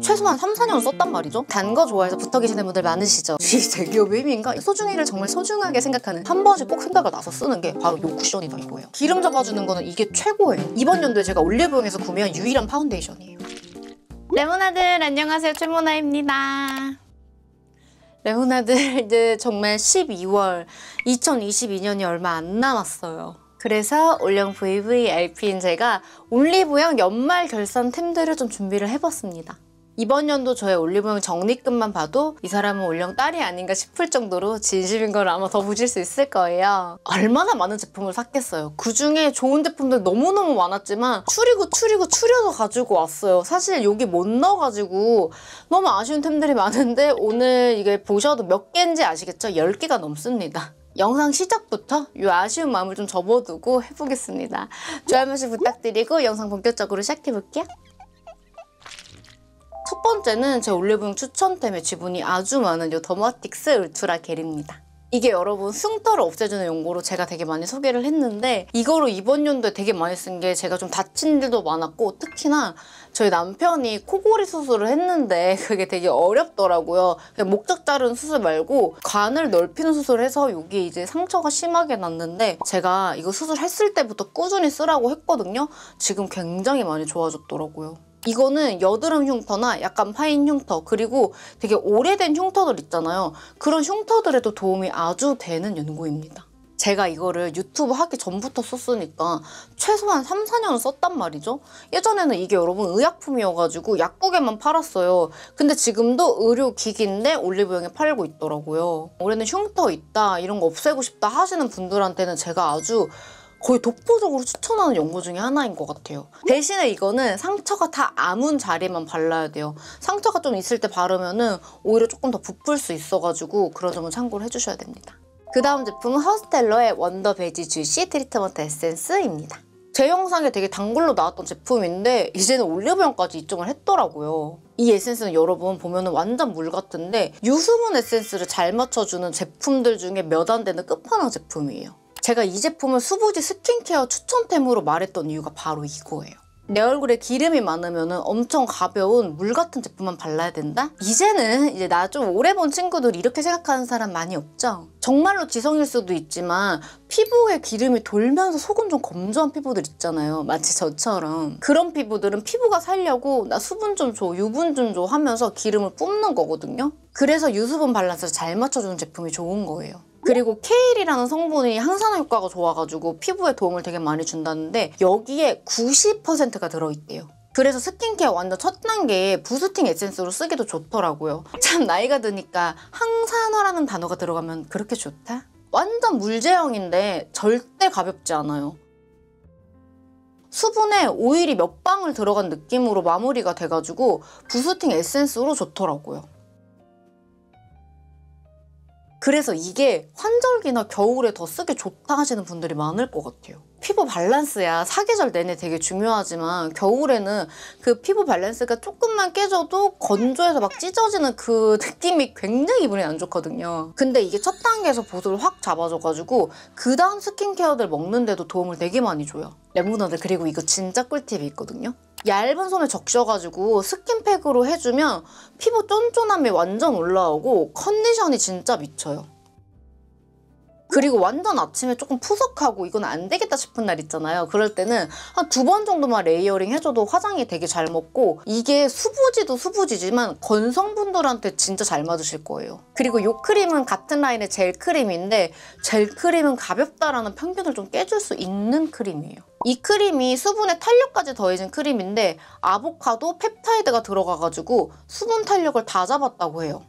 최소한 3, 4년 썼단 말이죠. 단 거 좋아해서 붙어 계시는 분들 많으시죠. 이 대기업의 힘인가? 소중이를 정말 소중하게 생각하는, 한 번씩 꼭 생각을 나서 쓰는 게 바로 이 쿠션이다 이거예요. 기름 잡아주는 거는 이게 최고예요. 이번 연도에 제가 올리브영에서 구매한 유일한 파운데이션이에요. 레모나들 안녕하세요, 최모나입니다. 레모나들 이제 정말 12월 2022년이 얼마 안 남았어요. 그래서 올영 VVIP인 제가 올리브영 연말 결산템들을 좀 준비를 해봤습니다. 이번 연도 저의 올리브영 적립금만 봐도 이 사람은 올영 딸이 아닌가 싶을 정도로 진심인 걸 아마 더 보실 수 있을 거예요. 얼마나 많은 제품을 샀겠어요. 그중에 좋은 제품들 너무너무 많았지만 추려서 가지고 왔어요. 사실 여기 못 넣어가지고 너무 아쉬운 템들이 많은데 오늘 이게 보셔도 몇 개인지 아시겠죠? 10개가 넘습니다. 영상 시작부터 이 아쉬운 마음을 좀 접어두고 해보겠습니다. 좋아요 한 번씩 부탁드리고 영상 본격적으로 시작해볼게요. 첫 번째는 제 올리브영 추천템의 지분이 아주 많은 이 더마틱스 울트라 겔입니다. 이게 여러분 흉터를 없애주는 용도로 제가 되게 많이 소개를 했는데 이거로 이번 연도에 되게 많이 쓴 게 제가 좀 다친 일도 많았고 특히나 저희 남편이 코골이 수술을 했는데 그게 되게 어렵더라고요. 목젖 자르는 수술 말고 관을 넓히는 수술을 해서 여기 이제 상처가 심하게 났는데 제가 이거 수술했을 때부터 꾸준히 쓰라고 했거든요. 지금 굉장히 많이 좋아졌더라고요. 이거는 여드름 흉터나 약간 파인 흉터 그리고 되게 오래된 흉터들 있잖아요. 그런 흉터들에도 도움이 아주 되는 연고입니다. 제가 이거를 유튜브 하기 전부터 썼으니까 최소한 3, 4년은 썼단 말이죠. 예전에는 이게 여러분 의약품이어가지고 약국에만 팔았어요. 근데 지금도 의료기기인데 올리브영에 팔고 있더라고요. 올해는 흉터 있다, 이런 거 없애고 싶다 하시는 분들한테는 제가 아주 거의 독보적으로 추천하는 연고 중에 하나인 것 같아요. 대신에 이거는 상처가 다 아문 자리만 발라야 돼요. 상처가 좀 있을 때 바르면은 오히려 조금 더 부풀 수 있어가지고 그런 점은 참고를 해주셔야 됩니다. 그 다음 제품은 허스텔러의 원더 베지 주시 트리트먼트 에센스입니다. 제 영상에 되게 단골로 나왔던 제품인데 이제는 올리브영까지 입점을 했더라고요. 이 에센스는 여러분 보면은 완전 물 같은데 유수분 에센스를 잘 맞춰주는 제품들 중에 몇 안 되는 끝판왕 제품이에요. 제가 이 제품을 수부지 스킨케어 추천템으로 말했던 이유가 바로 이거예요. 내 얼굴에 기름이 많으면 엄청 가벼운 물 같은 제품만 발라야 된다? 이제는 이제 나 좀 오래 본 친구들 이렇게 생각하는 사람 많이 없죠? 정말로 지성일 수도 있지만 피부에 기름이 돌면서 속은 좀 건조한 피부들 있잖아요. 마치 저처럼. 그런 피부들은 피부가 살려고 나 수분 좀 줘, 유분 좀 줘 하면서 기름을 뿜는 거거든요. 그래서 유수분 밸런스를 잘 맞춰주는 제품이 좋은 거예요. 그리고 케일이라는 성분이 항산화 효과가 좋아가지고 피부에 도움을 되게 많이 준다는데 여기에 90%가 들어있대요. 그래서 스킨케어 완전 첫 단계에 부스팅 에센스로 쓰기도 좋더라고요. 참 나이가 드니까 항산화라는 단어가 들어가면 그렇게 좋다? 완전 물제형인데 절대 가볍지 않아요. 수분에 오일이 몇 방울 들어간 느낌으로 마무리가 돼가지고 부스팅 에센스로 좋더라고요. 그래서 이게 환절기나 겨울에 더 쓰기 좋다 하시는 분들이 많을 것 같아요. 피부 밸런스야 사계절 내내 되게 중요하지만 겨울에는 그 피부 밸런스가 조금만 깨져도 건조해서 막 찢어지는 그 느낌이 굉장히 기분이 안 좋거든요. 근데 이게 첫 단계에서 보습을 확 잡아줘가지고 그 다음 스킨케어들 먹는데도 도움을 되게 많이 줘요. 레모나들 그리고 이거 진짜 꿀팁이 있거든요. 얇은 솜에 적셔가지고 스킨팩으로 해주면 피부 쫀쫀함이 완전 올라오고 컨디션이 진짜 미쳐요. 그리고 완전 아침에 조금 푸석하고 이건 안 되겠다 싶은 날 있잖아요. 그럴 때는 한 2번 정도만 레이어링 해줘도 화장이 되게 잘 먹고 이게 수부지도 수부지지만 건성분들한테 진짜 잘 맞으실 거예요. 그리고 이 크림은 같은 라인의 젤 크림인데 젤 크림은 가볍다라는 편견을 좀 깨줄 수 있는 크림이에요. 이 크림이 수분에 탄력까지 더해진 크림인데 아보카도 펩타이드가 들어가가지고 수분 탄력을 다 잡았다고 해요.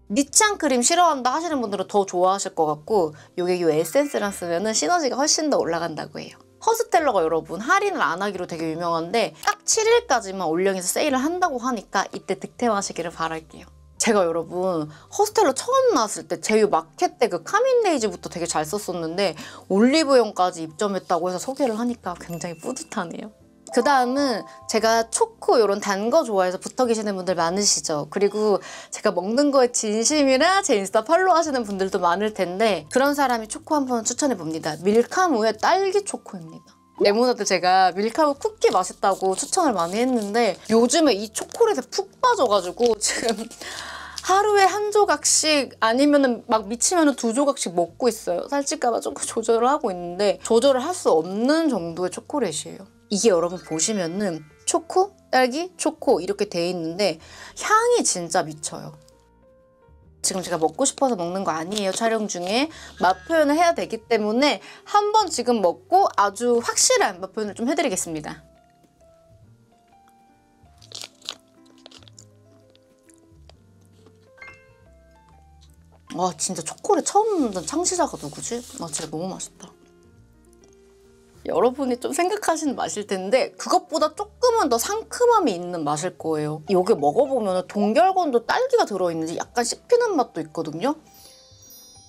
니치한 크림 싫어한다 하시는 분들은 더 좋아하실 것 같고 요게 이 에센스랑 쓰면 시너지가 훨씬 더 올라간다고 해요. 허스텔러가 여러분 할인을 안 하기로 되게 유명한데 딱 7일까지만 올영에서 세일을 한다고 하니까 이때 득템하시기를 바랄게요. 제가 여러분 허스텔러 처음 나왔을 때 제휴 마켓 때 그 카민데이즈부터 되게 잘 썼었는데 올리브영까지 입점했다고 해서 소개를 하니까 굉장히 뿌듯하네요. 그 다음은 제가 초코 이런 단 거 좋아해서 붙어 계시는 분들 많으시죠. 그리고 제가 먹는 거에 진심이라 제 인스타 팔로우 하시는 분들도 많을 텐데 그런 사람이 초코 한번 추천해 봅니다. 밀카무의 딸기 초코입니다. 레몬아트 제가 밀카우 쿠키 맛있다고 추천을 많이 했는데 요즘에 이 초콜릿에 푹 빠져가지고 지금 하루에 한 조각씩 아니면은 막 미치면은 2조각씩 먹고 있어요. 살찔까봐 조금 조절을 하고 있는데 조절을 할 수 없는 정도의 초콜릿이에요. 이게 여러분 보시면은 초코, 딸기, 초코 이렇게 돼 있는데 향이 진짜 미쳐요. 지금 제가 먹고 싶어서 먹는 거 아니에요. 촬영 중에 맛 표현을 해야 되기 때문에 한번 지금 먹고 아주 확실한 맛 표현을 좀 해드리겠습니다. 와 진짜 초콜릿 처음 먹는 창시자가 누구지? 나 진짜 너무 맛있다. 여러분이 좀 생각하시는 맛일 텐데 그것보다 조금은 더 상큼함이 있는 맛일 거예요. 여기 먹어보면 동결건조 딸기가 들어있는지 약간 씹히는 맛도 있거든요.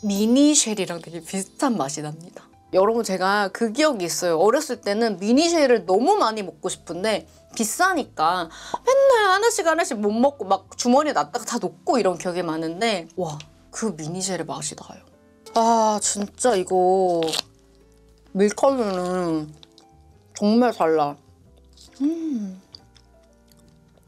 미니쉘이랑 되게 비슷한 맛이 납니다. 여러분 제가 그 기억이 있어요. 어렸을 때는 미니쉘을 너무 많이 먹고 싶은데 비싸니까 맨날 하나씩 못 먹고 막 주머니에 놨다가 다 놓고 이런 기억이 많은데 와 그 미니쉘의 맛이 나요. 아 진짜 이거 밀크는 정말 달라.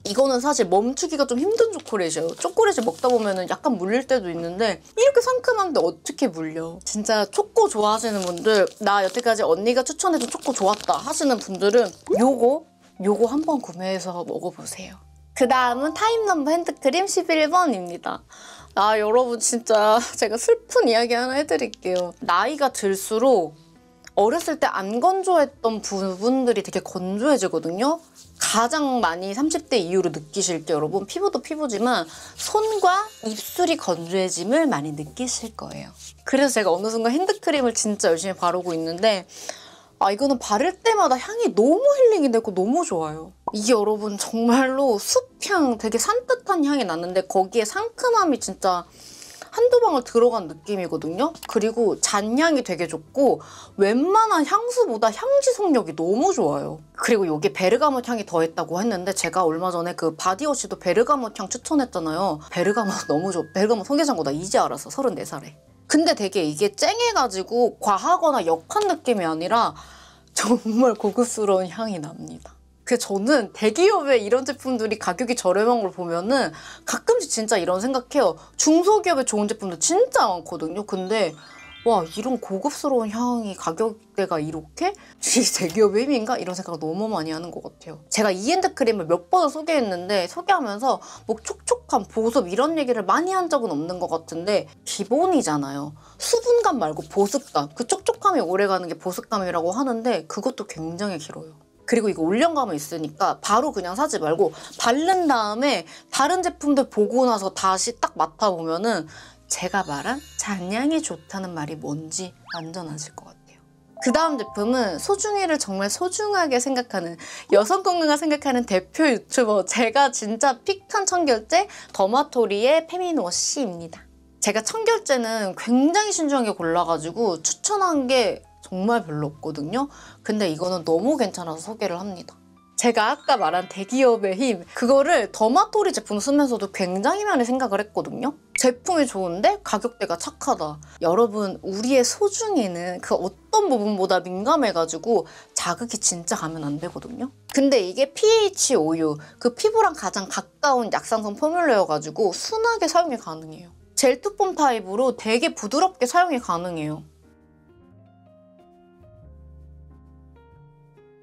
이거는 사실 멈추기가 좀 힘든 초콜릿이에요. 초콜릿을 먹다 보면 약간 물릴 때도 있는데 이렇게 상큼한데 어떻게 물려. 진짜 초코 좋아하시는 분들, 나 여태까지 언니가 추천해준 초코 좋았다 하시는 분들은 요거 한번 구매해서 먹어보세요. 그 다음은 타임넘버 핸드크림 11번입니다. 아 여러분 진짜 제가 슬픈 이야기 하나 해드릴게요. 나이가 들수록 어렸을 때 안 건조했던 부분들이 되게 건조해지거든요. 가장 많이 30대 이후로 느끼실 게 여러분 피부도 피부지만 손과 입술이 건조해짐을 많이 느끼실 거예요. 그래서 제가 어느 순간 핸드크림을 진짜 열심히 바르고 있는데 아 이거는 바를 때마다 향이 너무 힐링이 되고 너무 좋아요. 이게 여러분 정말로 숲향 되게 산뜻한 향이 나는데 거기에 상큼함이 진짜 한두 방울 들어간 느낌이거든요. 그리고 잔향이 되게 좋고 웬만한 향수보다 향지속력이 너무 좋아요. 그리고 이게 베르가못 향이 더했다고 했는데 제가 얼마 전에 그 바디워시도 베르가못 향 추천했잖아요. 베르가못 너무 좋아. 베르가못 성게장고 나 이제 알았어. 34살에. 근데 되게 이게 쨍해가지고 과하거나 역한 느낌이 아니라 정말 고급스러운 향이 납니다. 그래서 저는 대기업의 이런 제품들이 가격이 저렴한 걸 보면은 가끔씩 진짜 이런 생각해요. 중소기업의 좋은 제품들 진짜 많거든요. 근데 와 이런 고급스러운 향이 가격대가 이렇게? 이게 대기업의 힘인가? 이런 생각을 너무 많이 하는 것 같아요. 제가 이 핸드크림을 몇 번을 소개했는데 소개하면서 뭐 촉촉함, 보습 이런 얘기를 많이 한 적은 없는 것 같은데 기본이잖아요. 수분감 말고 보습감. 그 촉촉함이 오래가는 게 보습감이라고 하는데 그것도 굉장히 길어요. 그리고 이거 올영감이 있으니까 바로 그냥 사지 말고 바른 다음에 다른 제품들 보고 나서 다시 딱 맡아보면은 제가 말한 잔향이 좋다는 말이 뭔지 완전 아실 것 같아요. 그 다음 제품은 소중이를 정말 소중하게 생각하는 여성 건강을 생각하는 대표 유튜버 제가 진짜 픽한 청결제 더마토리의 페미노시입니다. 제가 청결제는 굉장히 신중하게 골라가지고 추천한 게 정말 별로 없거든요. 근데 이거는 너무 괜찮아서 소개를 합니다. 제가 아까 말한 대기업의 힘 그거를 더마토리 제품 쓰면서도 굉장히 많이 생각을 했거든요. 제품이 좋은데 가격대가 착하다. 여러분 우리의 소중이는 그 어떤 부분보다 민감해가지고 자극이 진짜 가면 안 되거든요. 근데 이게 pH 5유 그 피부랑 가장 가까운 약산성 포뮬러여가지고 순하게 사용이 가능해요. 젤 투폼 타입으로 되게 부드럽게 사용이 가능해요.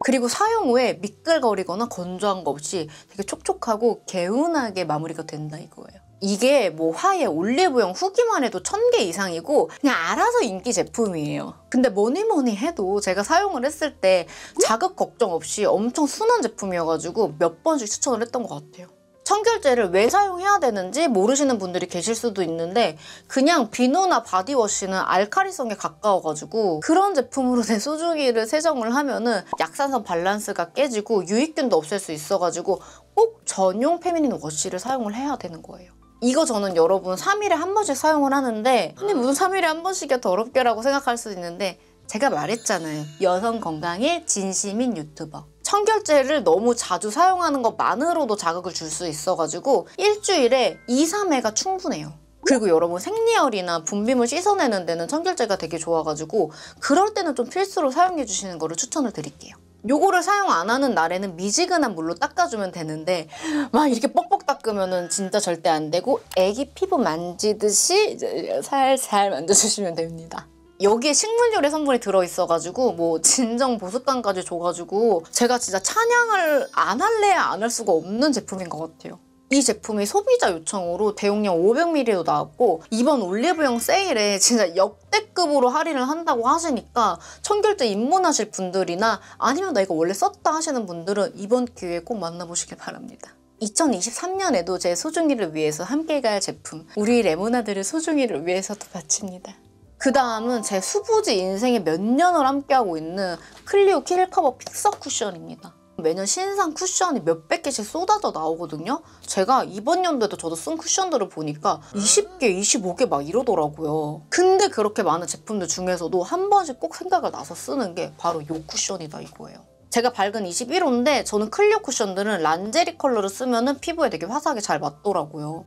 그리고 사용 후에 미끌거리거나 건조한 거 없이 되게 촉촉하고 개운하게 마무리가 된다 이거예요. 이게 뭐 화해 올리브영 후기만 해도 1000개 이상이고 그냥 알아서 인기 제품이에요. 근데 뭐니 해도 제가 사용을 했을 때 자극 걱정 없이 엄청 순한 제품이어가지고 몇 번씩 추천을 했던 것 같아요. 청결제를 왜 사용해야 되는지 모르시는 분들이 계실 수도 있는데 그냥 비누나 바디워시는 알칼리성에 가까워가지고 그런 제품으로 내 소중이를 세정을 하면은 약산성 밸런스가 깨지고 유익균도 없앨 수 있어가지고 꼭 전용 페미닌 워시를 사용을 해야 되는 거예요. 이거 저는 여러분 3일에 한 번씩 사용을 하는데 근데 무슨 3일에 한 번씩이야 더럽게라고 생각할 수도 있는데 제가 말했잖아요. 여성 건강에 진심인 유튜버. 청결제를 너무 자주 사용하는 것만으로도 자극을 줄 수 있어가지고 일주일에 2, 3회가 충분해요. 그리고 여러분 생리혈이나 분비물 씻어내는 데는 청결제가 되게 좋아가지고 그럴 때는 좀 필수로 사용해 주시는 거를 추천을 드릴게요. 요거를 사용 안 하는 날에는 미지근한 물로 닦아주면 되는데 막 이렇게 뻑뻑 닦으면은 진짜 절대 안 되고 애기 피부 만지듯이 이제 살살 만져주시면 됩니다. 여기에 식물유래 성분이 들어있어가지고 뭐 진정 보습감까지 줘가지고 제가 진짜 찬양을 안 할래야 안 할 수가 없는 제품인 것 같아요. 이 제품이 소비자 요청으로 대용량 500ml도 나왔고 이번 올리브영 세일에 진짜 역대급으로 할인을 한다고 하시니까 청결제 입문하실 분들이나 아니면 나 이거 원래 썼다 하시는 분들은 이번 기회에 꼭 만나보시길 바랍니다. 2023년에도 제 소중이를 위해서 함께 갈 제품 우리 레모나드를 소중이를 위해서도 바칩니다. 그 다음은 제 수부지 인생에 몇 년을 함께하고 있는 클리오 킬커버 픽서 쿠션입니다. 매년 신상 쿠션이 몇백 개씩 쏟아져 나오거든요. 제가 이번 연도에도 저도 쓴 쿠션들을 보니까 20개, 25개 막 이러더라고요. 근데 그렇게 많은 제품들 중에서도 한 번씩 꼭 생각을 나서 쓰는 게 바로 이 쿠션이다 이거예요. 제가 밝은 21호인데 저는 클리오 쿠션들은 란제리 컬러를 쓰면 피부에 되게 화사하게 잘 맞더라고요.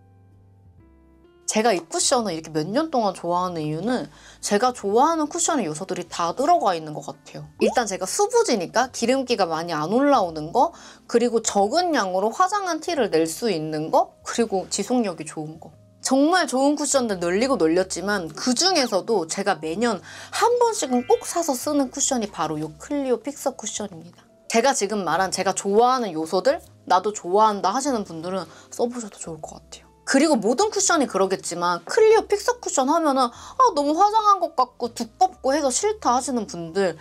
제가 이 쿠션을 이렇게 몇 년 동안 좋아하는 이유는 제가 좋아하는 쿠션의 요소들이 다 들어가 있는 것 같아요. 일단 제가 수부지니까 기름기가 많이 안 올라오는 거, 그리고 적은 양으로 화장한 티를 낼 수 있는 거, 그리고 지속력이 좋은 거. 정말 좋은 쿠션들 널리고 널렸지만 그 중에서도 제가 매년 한 번씩은 꼭 사서 쓰는 쿠션이 바로 이 클리오 픽서 쿠션입니다. 제가 지금 말한 제가 좋아하는 요소들, 나도 좋아한다 하시는 분들은 써보셔도 좋을 것 같아요. 그리고 모든 쿠션이 그러겠지만 클리오 픽서 쿠션 하면은 너무 화장한 것 같고 두껍고 해서 싫다 하시는 분들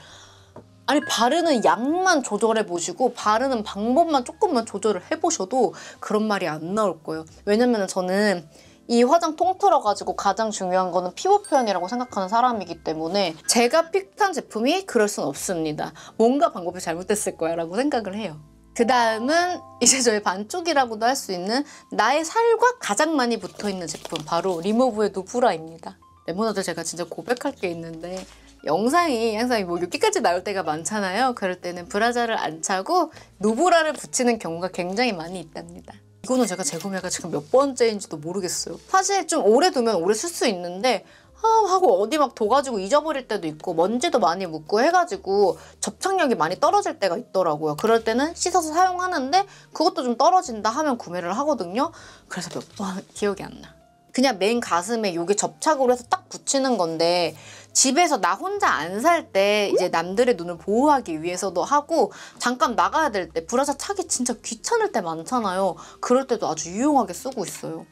아니 바르는 양만 조절해 보시고 바르는 방법만 조금만 조절을 해보셔도 그런 말이 안 나올 거예요. 왜냐면 저는 이 화장 통틀어가지고 가장 중요한 거는 피부 표현이라고 생각하는 사람이기 때문에 제가 픽한 제품이 그럴 순 없습니다. 뭔가 방법이 잘못됐을 거야 라고 생각을 해요. 그 다음은 이제 저의 반쪽이라고도 할 수 있는 나의 살과 가장 많이 붙어있는 제품 바로 리모브의 누브라입니다. 레모나드 제가 진짜 고백할 게 있는데 영상이 항상 뭐 6기까지 나올 때가 많잖아요. 그럴 때는 브라자를 안 차고 누브라를 붙이는 경우가 굉장히 많이 있답니다. 이거는 제가 재구매가 지금 몇 번째인지도 모르겠어요. 사실 좀 오래 두면 오래 쓸 수 있는데 하고 어디 막 둬가지고 잊어버릴 때도 있고 먼지도 많이 묻고 해가지고 접착력이 많이 떨어질 때가 있더라고요. 그럴 때는 씻어서 사용하는데 그것도 좀 떨어진다 하면 구매를 하거든요. 그래서 몇 번 기억이 안 나. 그냥 맨 가슴에 이게 접착으로 해서 딱 붙이는 건데 집에서 나 혼자 안 살 때 이제 남들의 눈을 보호하기 위해서도 하고 잠깐 나가야 될 때 브라자 차기 진짜 귀찮을 때 많잖아요. 그럴 때도 아주 유용하게 쓰고 있어요.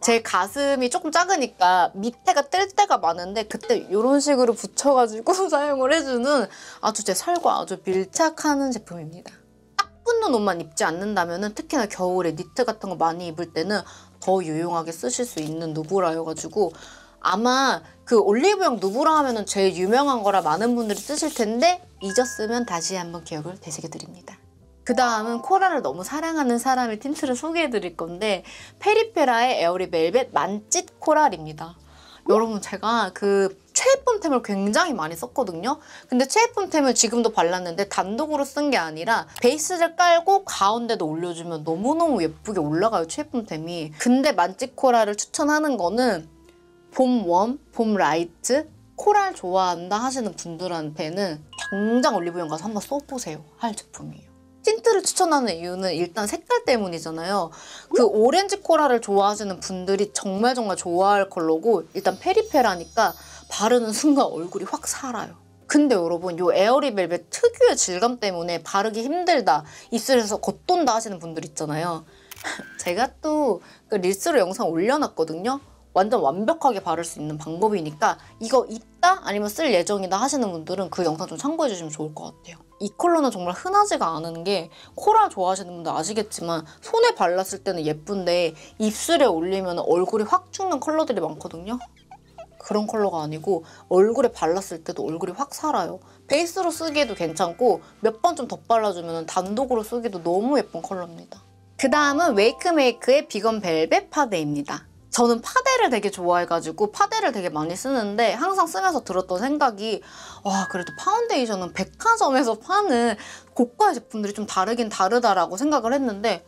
제 가슴이 조금 작으니까 밑에가 뜰 때가 많은데 그때 이런 식으로 붙여가지고 사용을 해주는 아주 제 살과 아주 밀착하는 제품입니다. 딱 붙는 옷만 입지 않는다면 특히나 겨울에 니트 같은 거 많이 입을 때는 더 유용하게 쓰실 수 있는 누브라여가지고 아마 그 올리브영 누브라 하면은 제일 유명한 거라 많은 분들이 쓰실 텐데 잊었으면 다시 한번 기억을 되새겨 드립니다. 그 다음은 코랄을 너무 사랑하는 사람의 틴트를 소개해 드릴 건데 페리페라의 에어리 벨벳 만찢 코랄입니다. 여러분 제가 그 최애품템을 굉장히 많이 썼거든요. 근데 최애품템을 지금도 발랐는데 단독으로 쓴 게 아니라 베이스를 깔고 가운데도 올려주면 너무너무 예쁘게 올라가요, 최애품템이. 근데 만찢 코랄을 추천하는 거는 봄 웜, 봄 라이트, 코랄 좋아한다 하시는 분들한테는 당장 올리브영 가서 한번 써보세요 할 제품이에요. 틴트를 추천하는 이유는 일단 색깔 때문이잖아요. 그 오렌지 코랄을 좋아하시는 분들이 정말 좋아할 컬러고 일단 페리페라니까 바르는 순간 얼굴이 확 살아요. 근데 여러분 이 에어리 벨벳 특유의 질감 때문에 바르기 힘들다, 입술에서 겉돈다 하시는 분들 있잖아요. 제가 또 그 릴스로 영상 올려놨거든요. 완전 완벽하게 바를 수 있는 방법이니까 이거 있다? 아니면 쓸 예정이다 하시는 분들은 그 영상 좀 참고해 주시면 좋을 것 같아요. 이 컬러는 정말 흔하지가 않은 게 코랄 좋아하시는 분들 아시겠지만 손에 발랐을 때는 예쁜데 입술에 올리면 얼굴이 확 죽는 컬러들이 많거든요. 그런 컬러가 아니고 얼굴에 발랐을 때도 얼굴이 확 살아요. 베이스로 쓰기에도 괜찮고 몇 번 좀 덧발라주면 단독으로 쓰기도 너무 예쁜 컬러입니다. 그 다음은 웨이크메이크의 비건 벨벳 파데입니다. 저는 파데를 되게 좋아해가지고 파데를 되게 많이 쓰는데 항상 쓰면서 들었던 생각이 와 그래도 파운데이션은 백화점에서 파는 고가의 제품들이 좀 다르긴 다르다라고 생각을 했는데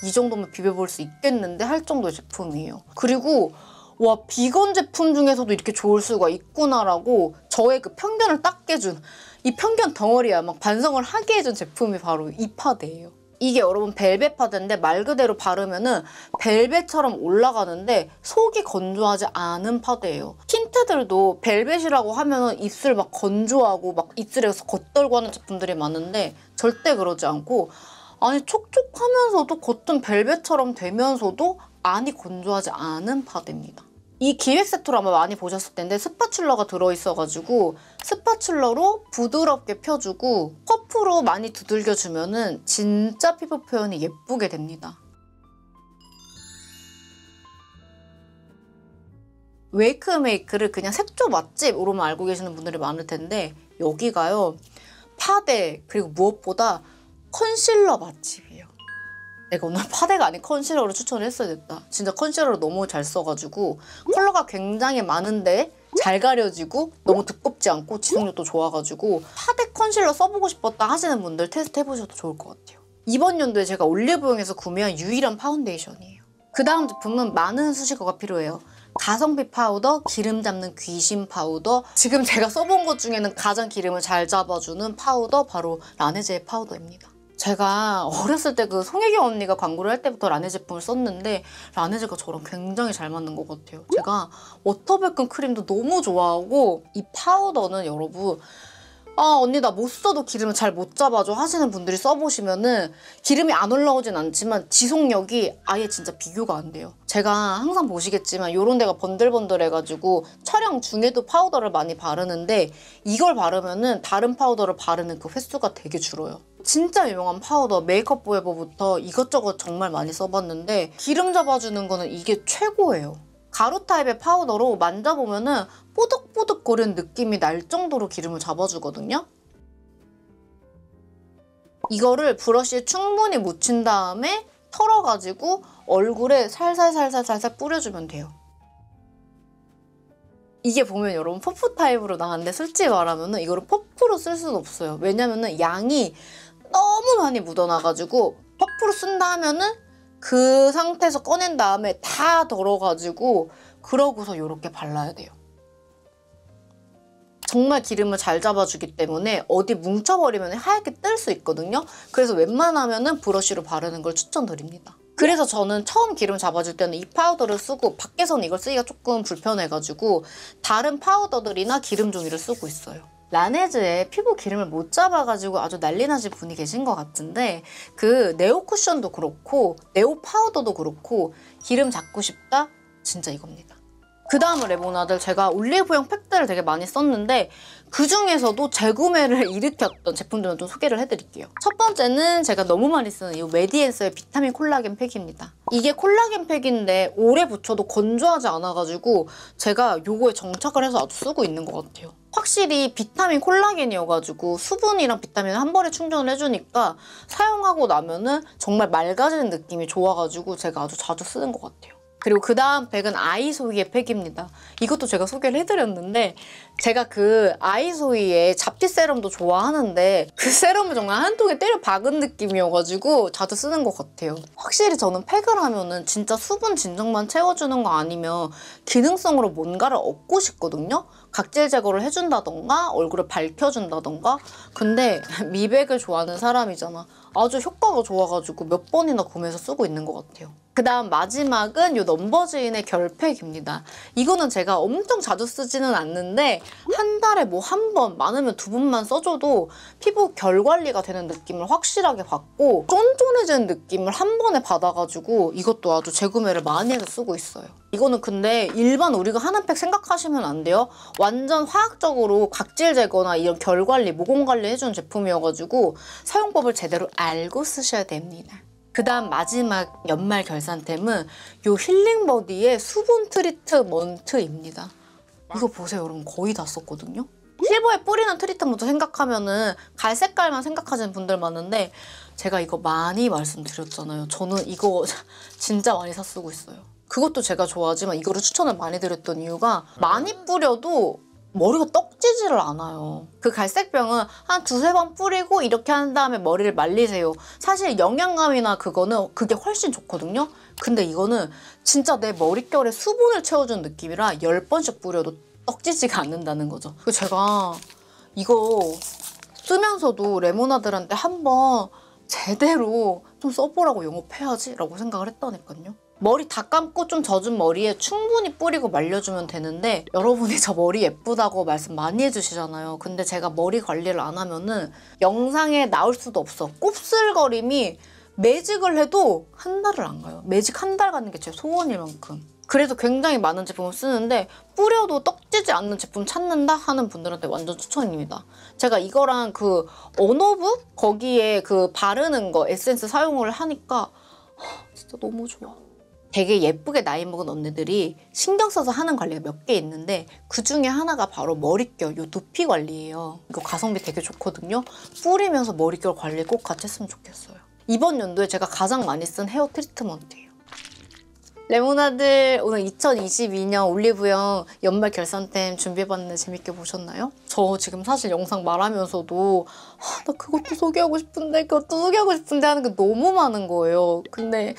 이 정도면 비벼볼 수 있겠는데 할 정도의 제품이에요. 그리고 와 비건 제품 중에서도 이렇게 좋을 수가 있구나라고 저의 그 편견을 딱 깨준 이 편견 덩어리야 막 반성을 하게 해준 제품이 바로 이 파데예요. 이게 여러분 벨벳 파데인데 말 그대로 바르면은 벨벳처럼 올라가는데 속이 건조하지 않은 파데예요. 틴트들도 벨벳이라고 하면은 입술 막 건조하고 막 입술에서 겉돌고 하는 제품들이 많은데 절대 그러지 않고 아니 촉촉하면서도 겉은 벨벳처럼 되면서도 안이 건조하지 않은 파데입니다. 이 기획 세트로 아마 많이 보셨을 텐데 스파츌러가 들어있어가지고 스파츌러로 부드럽게 펴주고 퍼프로 많이 두들겨주면은 진짜 피부 표현이 예쁘게 됩니다. 웨이크메이크를 그냥 색조 맛집으로만 알고 계시는 분들이 많을 텐데 여기가요 파데 그리고 무엇보다 컨실러 맛집이에요. 내가 오늘 파데가 아닌 컨실러를 추천을 했어야 됐다. 진짜 컨실러를 너무 잘 써가지고 컬러가 굉장히 많은데 잘 가려지고 너무 두껍지 않고 지속력도 좋아가지고 파데 컨실러 써보고 싶었다 하시는 분들 테스트 해보셔도 좋을 것 같아요. 이번 연도에 제가 올리브영에서 구매한 유일한 파운데이션이에요. 그 다음 제품은 많은 수식어가 필요해요. 가성비 파우더, 기름 잡는 귀신 파우더, 지금 제가 써본 것 중에는 가장 기름을 잘 잡아주는 파우더 바로 라네즈의 파우더입니다. 제가 어렸을 때 그 송혜교 언니가 광고를 할 때부터 라네 제품을 썼는데 라네즈가 저랑 굉장히 잘 맞는 것 같아요. 제가 워터베이컨 크림도 너무 좋아하고 이 파우더는 여러분 언니 나 못 써도 기름을 잘 못 잡아줘 하시는 분들이 써보시면은 기름이 안 올라오진 않지만 지속력이 아예 진짜 비교가 안 돼요. 제가 항상 보시겠지만 이런 데가 번들번들해가지고 촬영 중에도 파우더를 많이 바르는데 이걸 바르면은 다른 파우더를 바르는 그 횟수가 되게 줄어요. 진짜 유명한 파우더 메이크업 포에버부터 이것저것 정말 많이 써봤는데 기름 잡아주는 거는 이게 최고예요. 가루 타입의 파우더로 만져보면은 뽀득뽀득거리는 느낌이 날 정도로 기름을 잡아주거든요. 이거를 브러쉬에 충분히 묻힌 다음에 털어가지고 얼굴에 살살살살살살 뿌려주면 돼요. 이게 보면 여러분 퍼프 타입으로 나왔는데 솔직히 말하면 이거를 퍼프로 쓸 수는 없어요. 왜냐면은 양이 너무 많이 묻어나가지고 퍼프로 쓴다 하면은 그 상태에서 꺼낸 다음에 다 덜어가지고 그러고서 이렇게 발라야 돼요. 정말 기름을 잘 잡아주기 때문에 어디 뭉쳐버리면 하얗게 뜰 수 있거든요. 그래서 웬만하면 브러쉬로 바르는 걸 추천드립니다. 그래서 저는 처음 기름 잡아줄 때는 이 파우더를 쓰고 밖에서는 이걸 쓰기가 조금 불편해가지고 다른 파우더들이나 기름 종이를 쓰고 있어요. 라네즈에 피부 기름을 못 잡아가지고 아주 난리 나신 분이 계신 것 같은데 그 네오 쿠션도 그렇고 네오 파우더도 그렇고 기름 잡고 싶다? 진짜 이겁니다. 그 다음은 레모나들 제가 올리브영 팩들을 되게 많이 썼는데 그 중에서도 재구매를 일으켰던 제품들만 좀 소개를 해드릴게요. 첫 번째는 제가 너무 많이 쓰는 이 메디엔스의 비타민 콜라겐 팩입니다. 이게 콜라겐 팩인데 오래 붙여도 건조하지 않아가지고 제가 요거에 정착을 해서 아주 쓰고 있는 것 같아요. 확실히 비타민 콜라겐이어가지고 수분이랑 비타민을 한 번에 충전을 해주니까 사용하고 나면은 정말 맑아지는 느낌이 좋아가지고 제가 아주 자주 쓰는 것 같아요. 그리고 그 다음 팩은 아이소이의 팩입니다. 이것도 제가 소개를 해드렸는데 제가 그 아이소이의 잡티 세럼도 좋아하는데 그 세럼을 정말 한 통에 때려 박은 느낌이어가지고 자주 쓰는 것 같아요. 확실히 저는 팩을 하면은 진짜 수분 진정만 채워주는 거 아니면 기능성으로 뭔가를 얻고 싶거든요. 각질 제거를 해준다던가 얼굴을 밝혀준다던가 근데 미백을 좋아하는 사람이잖아. 아주 효과가 좋아가지고 몇 번이나 구매해서 쓰고 있는 것 같아요. 그 다음 마지막은 이 넘버즈인의 결팩입니다. 이거는 제가 엄청 자주 쓰지는 않는데 한 달에 뭐 한 번, 많으면 두 번만 써줘도 피부 결 관리가 되는 느낌을 확실하게 받고 쫀쫀해지는 느낌을 한 번에 받아가지고 이것도 아주 재구매를 많이 해서 쓰고 있어요. 이거는 근데 일반 우리가 하는 팩 생각하시면 안 돼요. 완전 화학적으로 각질 제거나 이런 결 관리, 모공 관리 해주는 제품이어가지고 사용법을 제대로 알고 쓰셔야 됩니다. 그 다음 마지막 연말 결산템은 이 힐링버디의 수분 트리트먼트입니다. 이거 보세요 여러분 거의 다 썼거든요. 실버에 뿌리는 트리트먼트 생각하면은 갈색깔만 생각하시는 분들 많은데 제가 이거 많이 말씀드렸잖아요. 저는 이거 진짜 많이 쓰고 있어요. 그것도 제가 좋아하지만 이거를 추천을 많이 드렸던 이유가 많이 뿌려도 머리가 떡지지를 않아요. 그 갈색병은 한 두세 번 뿌리고 이렇게 한 다음에 머리를 말리세요. 사실 영양감이나 그거는 그게 훨씬 좋거든요. 근데 이거는 진짜 내 머릿결에 수분을 채워주는 느낌이라 10번씩 뿌려도 떡지지가 않는다는 거죠. 그리고 제가 이거 쓰면서도 레모나들한테 한번 제대로 좀 써보라고 영업해야지 라고 생각을 했다니까요. 머리 다 감고 좀 젖은 머리에 충분히 뿌리고 말려주면 되는데 여러분이 저 머리 예쁘다고 말씀 많이 해주시잖아요. 근데 제가 머리 관리를 안 하면은 영상에 나올 수도 없어. 곱슬거림이 매직을 해도 한 달을 안 가요. 매직 한 달 가는 게 제 소원일 만큼. 그래도 굉장히 많은 제품을 쓰는데 뿌려도 떡지지 않는 제품 찾는다 하는 분들한테 완전 추천입니다. 제가 이거랑 그 언어브? 거기에 그 바르는 거 에센스 사용을 하니까 진짜 너무 좋아. 되게 예쁘게 나이 먹은 언니들이 신경 써서 하는 관리가 몇 개 있는데 그 중에 하나가 바로 머릿결, 요 두피 관리예요. 이거 가성비 되게 좋거든요. 뿌리면서 머릿결 관리 꼭 같이 했으면 좋겠어요. 이번 연도에 제가 가장 많이 쓴 헤어 트리트먼트예요. 레모나들 오늘 2022년 올리브영 연말 결산템 준비해봤는데 재밌게 보셨나요? 저 지금 사실 영상 말하면서도 나 그것도 소개하고 싶은데 그것도 소개하고 싶은데 하는 게 너무 많은 거예요. 근데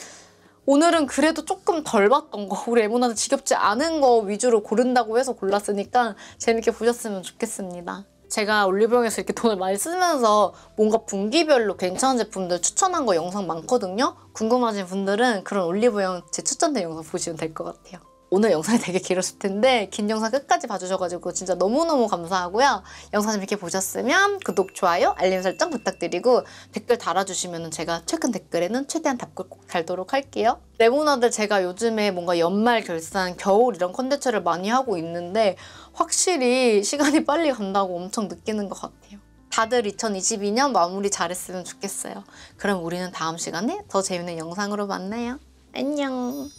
오늘은 그래도 조금 덜 봤던 거, 우리 레모나들 지겹지 않은 거 위주로 고른다고 해서 골랐으니까 재밌게 보셨으면 좋겠습니다. 제가 올리브영에서 이렇게 돈을 많이 쓰면서 뭔가 분기별로 괜찮은 제품들 추천한 거 영상 많거든요? 궁금하신 분들은 그런 올리브영 제 추천된 영상 보시면 될 것 같아요. 오늘 영상이 되게 길었을 텐데 긴 영상 끝까지 봐주셔가지고 진짜 너무너무 감사하고요. 영상 재밌게 보셨으면 구독, 좋아요, 알림 설정 부탁드리고 댓글 달아주시면 제가 최근 댓글에는 최대한 답글 꼭 달도록 할게요. 레모나들 제가 요즘에 뭔가 연말 결산, 겨울 이런 컨텐츠를 많이 하고 있는데 확실히 시간이 빨리 간다고 엄청 느끼는 것 같아요. 다들 2022년 마무리 잘했으면 좋겠어요. 그럼 우리는 다음 시간에 더 재밌는 영상으로 만나요. 안녕.